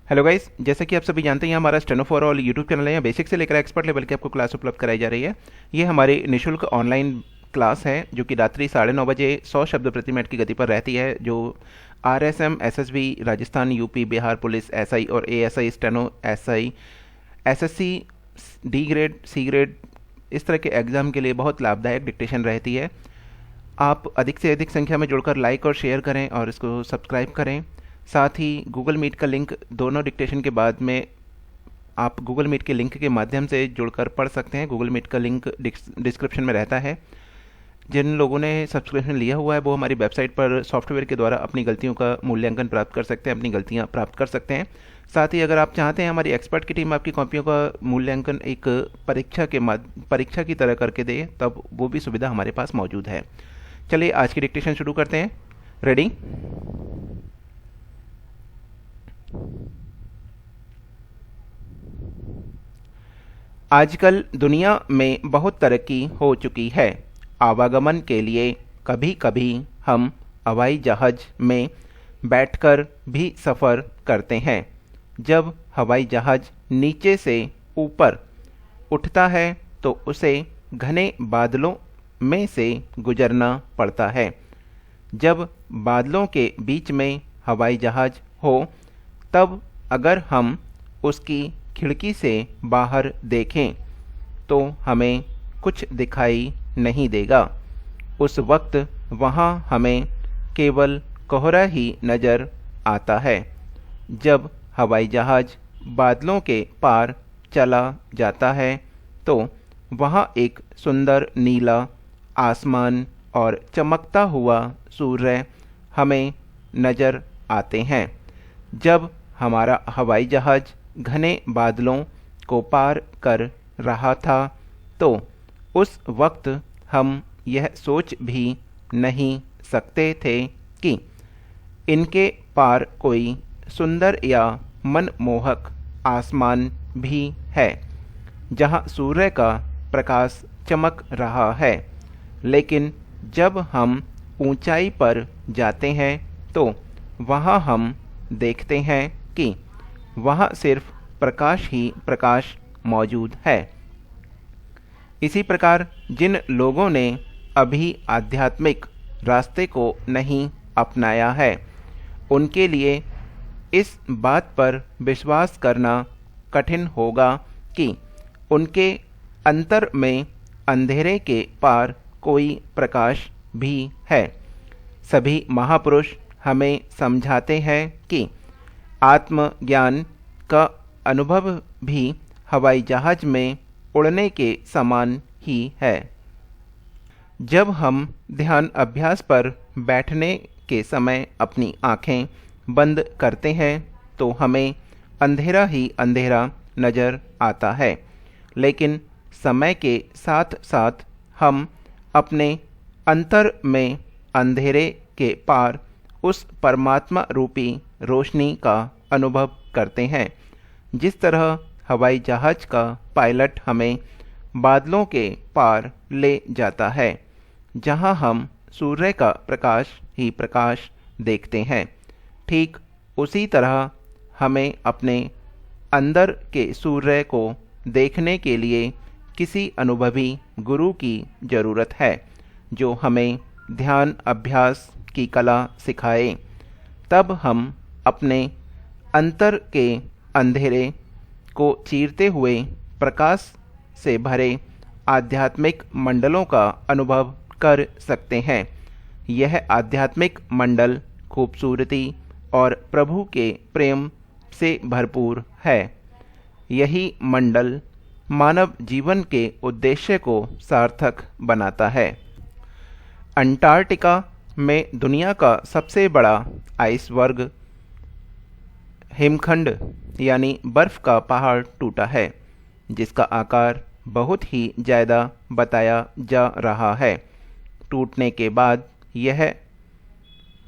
Hello guys, जैसा कि आप सभी जानते हैं हमारा steno for all YouTube channel है। यहाँ बेसिक से लेकर एक्सपर्ट लेवल की आपको क्लास उपलब्ध कराई जा रही है। ये हमारी निःशुल्क ऑनलाइन क्लास है जो कि रात्रि 9:30 बजे 100 शब्द प्रति मिनट की गति पर रहती है। जो RSM, SSB, Rajasthan, UP, Bihar police, SI और ASI, steno, SI, SSC, D grade, C grade, इस तरह के एग्ज़ाम के लिए बहुत लाभदायक डिक्टेशन रहती है। आप अधिक से अधिक संख्या में जुड़कर लाइक और शेयर करें और इसको सब्सक्राइब करें। साथ ही गूगल मीट का लिंक दोनों डिक्टेशन के बाद में आप गूगल मीट के लिंक के माध्यम से जुड़कर पढ़ सकते हैं। गूगल मीट का लिंक डिस्क्रिप्शन में रहता है। जिन लोगों ने सब्सक्रिप्शन लिया हुआ है वो हमारी वेबसाइट पर सॉफ्टवेयर के द्वारा अपनी गलतियों का मूल्यांकन प्राप्त कर सकते हैं, अपनी गलतियां प्राप्त कर सकते हैं। साथ ही अगर आप चाहते हैं हमारी एक्सपर्ट की टीम आपकी कॉपियों का मूल्यांकन एक परीक्षा की तरह करके दे, तब वो भी सुविधा हमारे पास मौजूद है। चलिए आज की डिक्टेशन शुरू करते हैं। रेडी? आजकल दुनिया में बहुत तरक्की हो चुकी है। आवागमन के लिए कभी कभी हम हवाई जहाज में बैठकर भी सफ़र करते हैं। जब हवाई जहाज नीचे से ऊपर उठता है तो उसे घने बादलों में से गुजरना पड़ता है। जब बादलों के बीच में हवाई जहाज हो तब अगर हम उसकी खिड़की से बाहर देखें तो हमें कुछ दिखाई नहीं देगा। उस वक्त वहाँ हमें केवल कोहरा ही नज़र आता है। जब हवाई जहाज बादलों के पार चला जाता है तो वहाँ एक सुंदर नीला आसमान और चमकता हुआ सूर्य हमें नज़र आते हैं। जब हमारा हवाई जहाज घने बादलों को पार कर रहा था तो उस वक्त हम यह सोच भी नहीं सकते थे कि इनके पार कोई सुंदर या मनमोहक आसमान भी है जहाँ सूर्य का प्रकाश चमक रहा है। लेकिन जब हम ऊंचाई पर जाते हैं तो वहाँ हम देखते हैं कि वहाँ सिर्फ प्रकाश ही प्रकाश मौजूद है। इसी प्रकार जिन लोगों ने अभी आध्यात्मिक रास्ते को नहीं अपनाया है उनके लिए इस बात पर विश्वास करना कठिन होगा कि उनके अंतर में अंधेरे के पार कोई प्रकाश भी है। सभी महापुरुष हमें समझाते हैं कि आत्मज्ञान का अनुभव भी हवाई जहाज में उड़ने के समान ही है। जब हम ध्यान अभ्यास पर बैठने के समय अपनी आँखें बंद करते हैं तो हमें अंधेरा ही अंधेरा नज़र आता है। लेकिन समय के साथ साथ हम अपने अंतर में अंधेरे के पार उस परमात्मा रूपी रोशनी का अनुभव करते हैं। जिस तरह हवाई जहाज का पायलट हमें बादलों के पार ले जाता है जहां हम सूर्य का प्रकाश ही प्रकाश देखते हैं, ठीक उसी तरह हमें अपने अंदर के सूर्य को देखने के लिए किसी अनुभवी गुरु की ज़रूरत है जो हमें ध्यान अभ्यास की कला सिखाए। तब हम अपने अंतर के अंधेरे को चीरते हुए प्रकाश से भरे आध्यात्मिक मंडलों का अनुभव कर सकते हैं। यह आध्यात्मिक मंडल खूबसूरती और प्रभु के प्रेम से भरपूर है। यही मंडल मानव जीवन के उद्देश्य को सार्थक बनाता है। अंटार्कटिका में दुनिया का सबसे बड़ा आइसबर्ग हिमखंड यानी बर्फ का पहाड़ टूटा है जिसका आकार बहुत ही ज़्यादा बताया जा रहा है। टूटने के बाद यह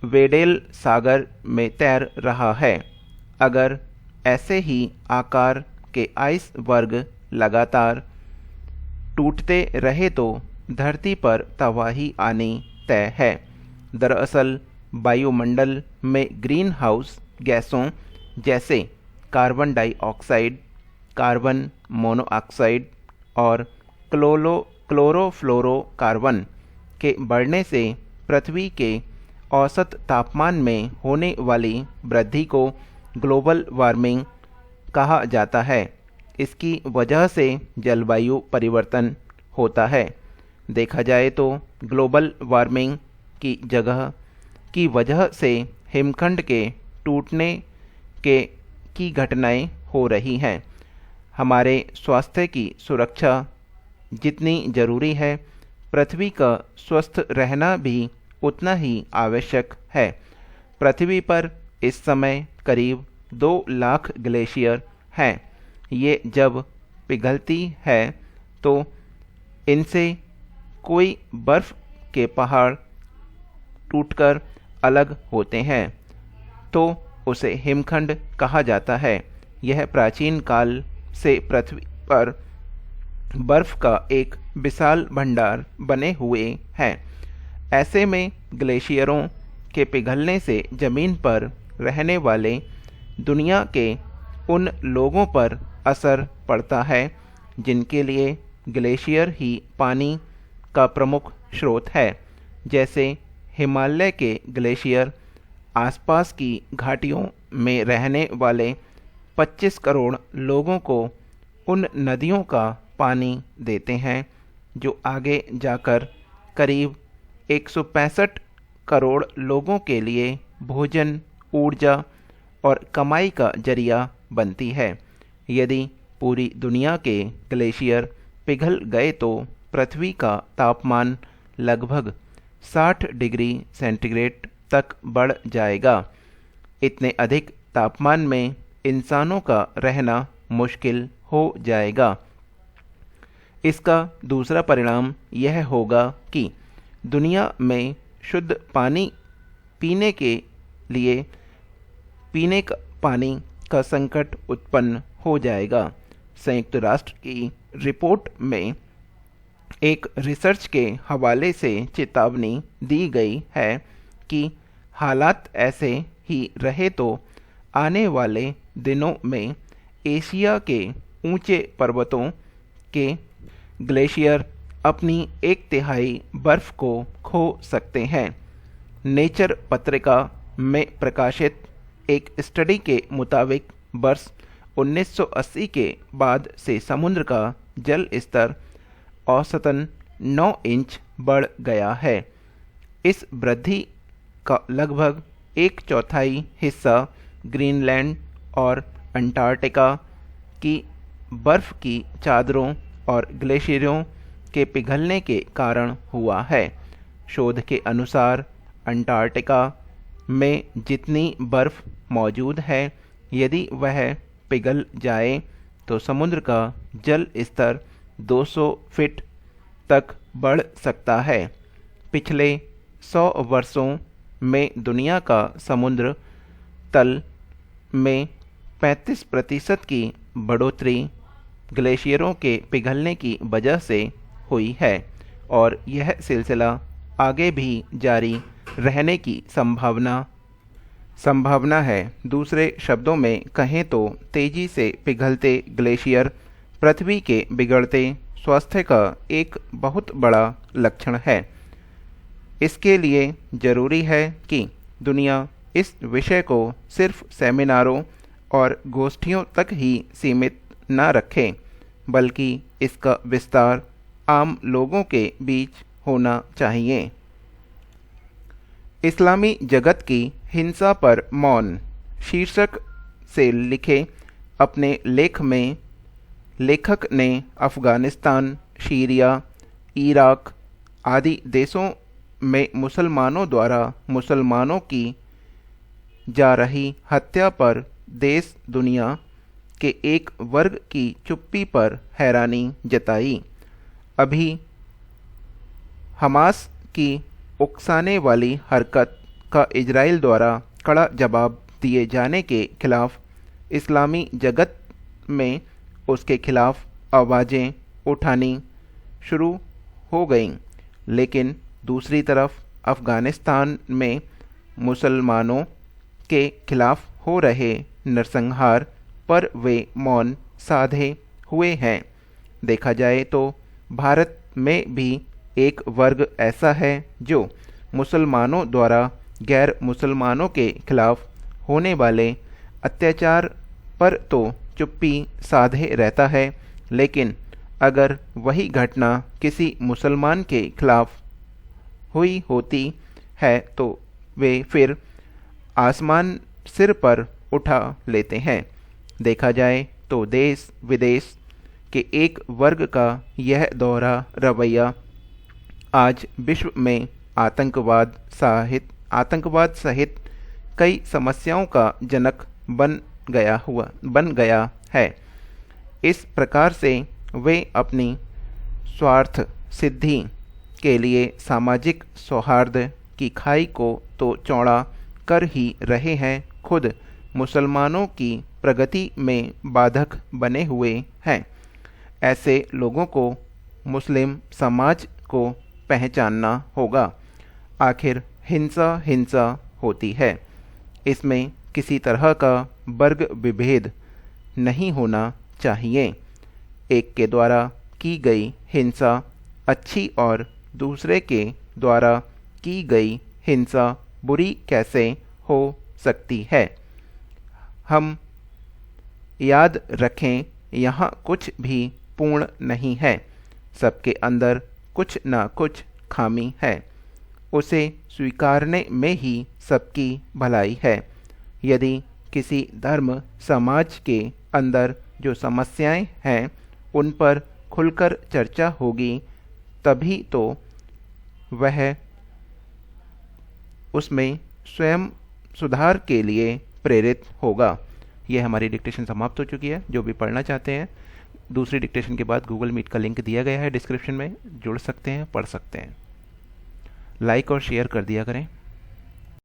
वेडेल सागर में तैर रहा है। अगर ऐसे ही आकार के आइसबर्ग लगातार टूटते रहे तो धरती पर तबाही आनी तय है। दरअसल वायुमंडल में ग्रीन हाउस गैसों जैसे कार्बन डाइऑक्साइड, कार्बन मोनोऑक्साइड और क्लोरोफ्लोरोकार्बन के बढ़ने से पृथ्वी के औसत तापमान में होने वाली वृद्धि को ग्लोबल वार्मिंग कहा जाता है। इसकी वजह से जलवायु परिवर्तन होता है। देखा जाए तो ग्लोबल वार्मिंग की वजह से हिमखंड के टूटने की घटनाएं हो रही हैं। हमारे स्वास्थ्य की सुरक्षा जितनी जरूरी है, पृथ्वी का स्वस्थ रहना भी उतना ही आवश्यक है। पृथ्वी पर इस समय करीब 2 लाख ग्लेशियर हैं। ये जब पिघलती है तो इनसे कोई बर्फ के पहाड़ टूटकर अलग होते हैं तो उसे हिमखंड कहा जाता है। यह प्राचीन काल से पृथ्वी पर बर्फ का एक विशाल भंडार बने हुए हैं। ऐसे में ग्लेशियरों के पिघलने से जमीन पर रहने वाले दुनिया के उन लोगों पर असर पड़ता है जिनके लिए ग्लेशियर ही पानी का प्रमुख स्रोत है। जैसे हिमालय के ग्लेशियर आसपास की घाटियों में रहने वाले 25 करोड़ लोगों को उन नदियों का पानी देते हैं जो आगे जाकर करीब 165 करोड़ लोगों के लिए भोजन, ऊर्जा और कमाई का जरिया बनती है। यदि पूरी दुनिया के ग्लेशियर पिघल गए तो पृथ्वी का तापमान लगभग 60 डिग्री सेंटीग्रेड तक बढ़ जाएगा। इतने अधिक तापमान में इंसानों का रहना मुश्किल हो जाएगा। इसका दूसरा परिणाम यह होगा कि दुनिया में शुद्ध पानी पीने का पानी का संकट उत्पन्न हो जाएगा। संयुक्त राष्ट्र की रिपोर्ट में एक रिसर्च के हवाले से चेतावनी दी गई है कि हालात ऐसे ही रहे तो आने वाले दिनों में एशिया के ऊंचे पर्वतों के ग्लेशियर अपनी 1/3 बर्फ को खो सकते हैं। नेचर पत्रिका में प्रकाशित एक स्टडी के मुताबिक वर्ष 1980 के बाद से समुद्र का जल स्तर औसतन 9 इंच बढ़ गया है। इस वृद्धि का लगभग 1/4 हिस्सा ग्रीनलैंड और अंटार्कटिका की बर्फ की चादरों और ग्लेशियरों के पिघलने के कारण हुआ है। शोध के अनुसार अंटार्कटिका में जितनी बर्फ मौजूद है, यदि वह पिघल जाए तो समुद्र का जल स्तर 200 फीट तक बढ़ सकता है। पिछले 100 वर्षों में दुनिया का समुद्र तल में 35% की बढ़ोतरी ग्लेशियरों के पिघलने की वजह से हुई है और यह सिलसिला आगे भी जारी रहने की संभावना है। दूसरे शब्दों में कहें तो तेजी से पिघलते ग्लेशियर पृथ्वी के बिगड़ते स्वास्थ्य का एक बहुत बड़ा लक्षण है। इसके लिए जरूरी है कि दुनिया इस विषय को सिर्फ सेमिनारों और गोष्ठियों तक ही सीमित न रखे, बल्कि इसका विस्तार आम लोगों के बीच होना चाहिए। इस्लामी जगत की हिंसा पर मौन शीर्षक से लिखे अपने लेख में लेखक ने अफ़गानिस्तान, सीरिया, इराक आदि देशों में मुसलमानों द्वारा मुसलमानों की जा रही हत्या पर देश दुनिया के एक वर्ग की चुप्पी पर हैरानी जताई। अभी हमास की उकसाने वाली हरकत का इजराइल द्वारा कड़ा जवाब दिए जाने के खिलाफ इस्लामी जगत में उसके खिलाफ आवाज़ें उठानी शुरू हो गईं। लेकिन दूसरी तरफ अफ़गानिस्तान में मुसलमानों के खिलाफ हो रहे नरसंहार पर वे मौन साधे हुए हैं। देखा जाए तो भारत में भी एक वर्ग ऐसा है जो मुसलमानों द्वारा गैर मुसलमानों के खिलाफ होने वाले अत्याचार पर तो चुप्पी साधे रहता है, लेकिन अगर वही घटना किसी मुसलमान के खिलाफ हुई होती है तो वे फिर आसमान सिर पर उठा लेते हैं। देखा जाए तो देश विदेश के एक वर्ग का यह दोहरा रवैया आज विश्व में आतंकवाद सहित कई समस्याओं का जनक बन गया है। इस प्रकार से वे अपनी स्वार्थ सिद्धि के लिए सामाजिक सौहार्द की खाई को तो चौड़ा कर ही रहे हैं, खुद मुसलमानों की प्रगति में बाधक बने हुए हैं। ऐसे लोगों को मुस्लिम समाज को पहचानना होगा। आखिर हिंसा होती है, इसमें किसी तरह का वर्ग विभेद नहीं होना चाहिए। एक के द्वारा की गई हिंसा अच्छी और दूसरे के द्वारा की गई हिंसा बुरी कैसे हो सकती है। हम याद रखें, यहाँ कुछ भी पूर्ण नहीं है, सबके अंदर कुछ न कुछ खामी है। उसे स्वीकारने में ही सबकी भलाई है। यदि किसी धर्म समाज के अंदर जो समस्याएं हैं उन पर खुलकर चर्चा होगी, तभी तो वह उसमें स्वयं सुधार के लिए प्रेरित होगा। यह हमारी डिक्टेशन समाप्त हो चुकी है। जो भी पढ़ना चाहते हैं, दूसरी डिक्टेशन के बाद गूगल मीट का लिंक दिया गया है डिस्क्रिप्शन में, जुड़ सकते हैं, पढ़ सकते हैं। लाइक और शेयर कर दिया करें।